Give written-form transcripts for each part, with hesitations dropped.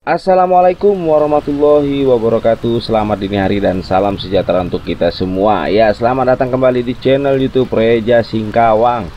Assalamualaikum warahmatullahi wabarakatuh. Selamat dini hari dan salam sejahtera untuk kita semua. Ya, selamat datang kembali di channel YouTube Reja Singkawang.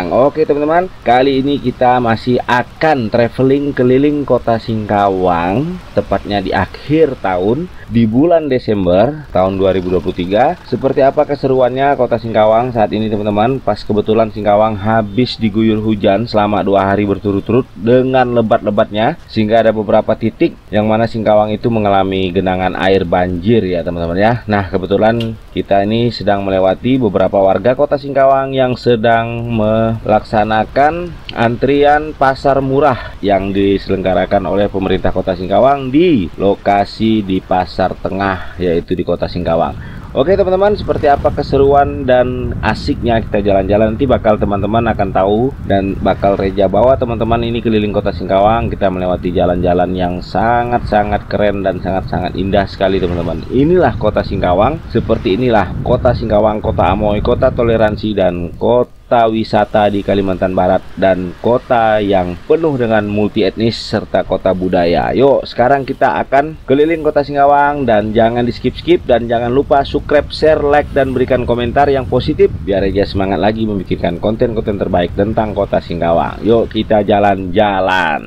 Oke teman-teman, kali ini kita masih akan traveling keliling kota Singkawang, tepatnya di akhir tahun, di bulan Desember tahun 2023. Seperti apa keseruannya kota Singkawang saat ini teman-teman? Pas kebetulan Singkawang habis diguyur hujan selama 2 hari berturut-turut dengan lebat-lebatnya, sehingga ada beberapa titik yang mana Singkawang itu mengalami genangan air banjir ya teman-teman ya. Nah, kebetulan kita ini sedang melewati beberapa warga kota Singkawang yang sedang melaksanakan antrian pasar murah yang diselenggarakan oleh pemerintah kota Singkawang di lokasi di pasar tengah, yaitu di kota Singkawang. Oke teman-teman, seperti apa keseruan dan asiknya kita jalan-jalan, nanti bakal teman-teman akan tahu, dan bakal Reja bawa teman-teman ini keliling kota Singkawang. Kita melewati jalan-jalan yang sangat-sangat keren dan sangat-sangat indah sekali teman-teman. Inilah kota Singkawang, seperti inilah kota Singkawang, kota amoy, kota toleransi, dan kota wisata di Kalimantan Barat, dan kota yang penuh dengan multi etnis serta kota budaya. Yuk, sekarang kita akan keliling kota Singkawang, dan jangan di skip-skip, dan jangan lupa subscribe, share, like, dan berikan komentar yang positif biar Reja semangat lagi membikinkan konten-konten terbaik tentang kota Singkawang. Yuk kita jalan-jalan.